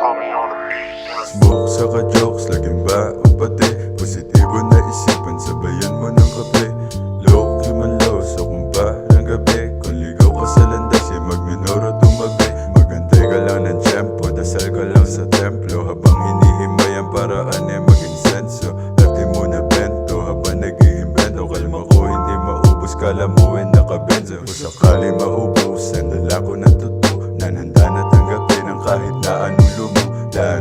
Smoke saka jokes, laging ba o pati positibo na isipan, sabayan mo ng kape. Low, man low, so kung parang gabi kung ligaw ka sa landas, magminoro tumabi. Magantay ka lang ng tiyempo, dasal ka lang sa templo. Habang hinihimayan paraan mag-insenso. Lati mo na bento, habang nag-iimbento. Kalma ko hindi maubos, kala mo nakabenzo. Kung sakali maubos, sandala ko ng totoo. Nanhanda na tanggapin ang kahit na anong lumulan.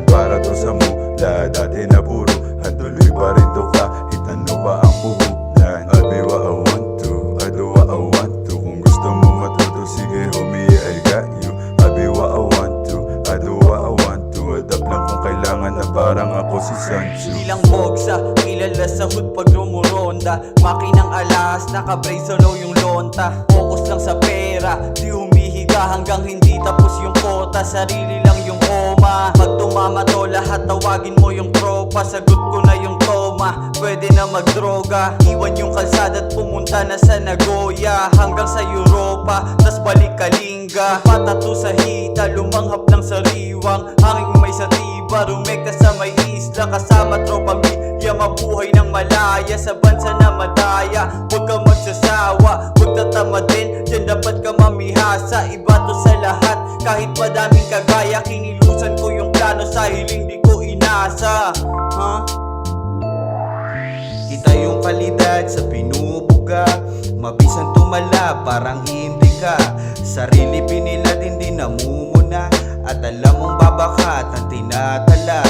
Para to sa mula, dati na puro hantuloy pa rin to kahit ano pa ang puhulan. I be what I want to, I do what I want to. Kung gusto mo matuto, sige homie, I got you. I be what I want to, I do what I want to. Adapt lang kung kailangan na parang ako si Sancho. Hindi lang bogsa, kilala sa hood pag rumuronda. Makinang alas, naka-brace solo yung lonta. Focus lang sa pera, di humihiga hanggang hindi tapos yung kota. Sarili lang yung oma. Pag tumama to lahat, tawagin mo yung tropa. Sagot ko na yung toma, pwede na magdroga. Iwan yung kalsada at pumunta na sa Nagoya, hanggang sa Europa, tas balik Kalinga. Patato sa hita, lumanghap ng sariwang. Hanging may sa tiba, rumekta sa may isla. Kasama tropa milya, mabuhay ng malaya. Sa bansa na madaya, huwag ka magsasawa, huwag tatama din, dyan dapat ka mamihasa. Iba to sa lahat, kahit madaming kagaya. Kinilusan ko yung plano sa hiling, di ko inasa. Kita yung kalidad sa pinubuga, mabisang tumala, parang hindi ka. Sarili pinilad, hindi namumuna, at alam mong babakat ang tinatala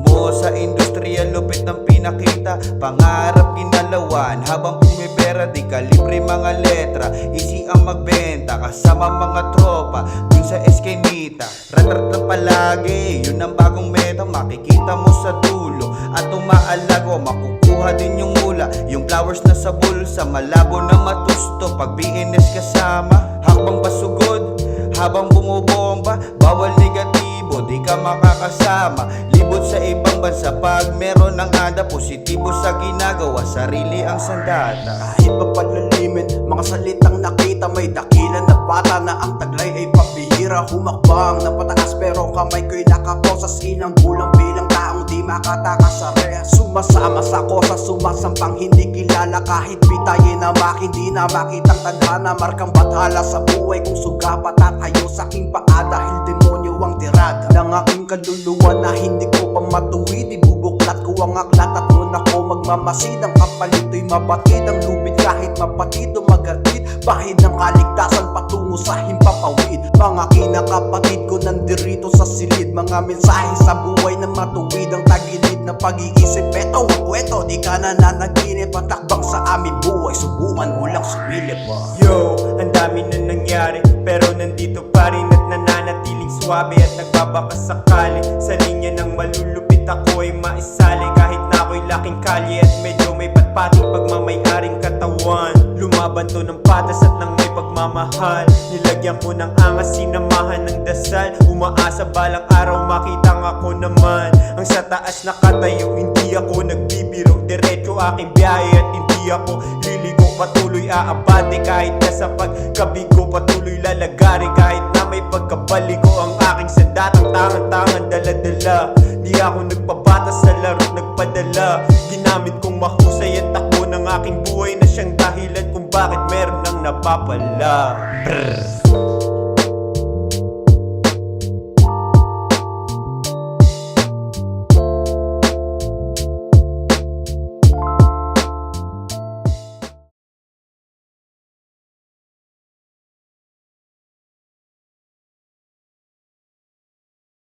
mo sa industriya. Lupit ng pinakita, pangarap ginalawan. Habang pumipera, di kalibre mga letra. Easy ang magbenta, kasama mga tropa dun sa eskinita. Rat-rat lang palagi, yun ang bagong meta. Makikita mo sa dulo at umaalago, makukuha din yung mula. Yung flowers na sa bulsa, malabo na matusto pag BNS kasama. Hakbang basugod, habang bumubomba, bawal negatibo, di ka makakasama. Libot sa ibang bansa pag meron ng ada, positibo sa ginagawa, sarili ang sandata. Kahit pa palalimin, mga salitang nakita, may dakilan na bata na ang taglay ay pabihira. Humakbang na pataas pero kamay ko'y nakaposas. Ilang bulang bilang taong di makatakas sa reha. Sumasama sa kosa, sumasampang hindi kilala. Kahit bitayin na hindi na makitang tadhana. Markang bathala sa buhay kung suga patatayo sa aking paa. Dahil demonyo ang tirada ng aking kaluluwa na hindi ko pa matuwid. Ibubuklat ko ang aklat at nun ako magmamasid. Ang kapalit ay mabatid, ang lubid kahit mapatid o magatid. Bahid ng kaligtasan patungo sa himpapawid. Mga kinakapatid ko nandirito sa silid. Mga mensahe sa buhay na matuwid, ang tagilid na pag-iisip. Eto ang kwento, di ka nananaginip. Patakbang sa aming buhay, subukan mo lang sumilip. Yo, ang dami na nangyari, pero nandito pa rin at nananatiling swabe at nagbabakas sakali. Sa linya ng malulupit ako ay maisali, kahit na ako'y laking kalye at medyo may patpating pagmamayaring katawan. Lumaban to ng patas at ng may pagmamahal. Nilagyan ko ng angas, sinamahan ng dasal. Umaasa balang araw makitang ako naman ang sa taas nakatayo. Hindi ako nagbibiro, diretso aking biyahe at hindi ako liligo. Patuloy aabante kahit na sa pagkabigo, patuloy lalagari kahit na may pagkabaligo. Ang aking sandatang tangan-tangan dala-dala, di ako nagpabatas sa laro, nagpadala. Ginamit kong mahusay ang takbo ng aking buhay na siyang dahilan kung bakit meron ng napapala. Brrr.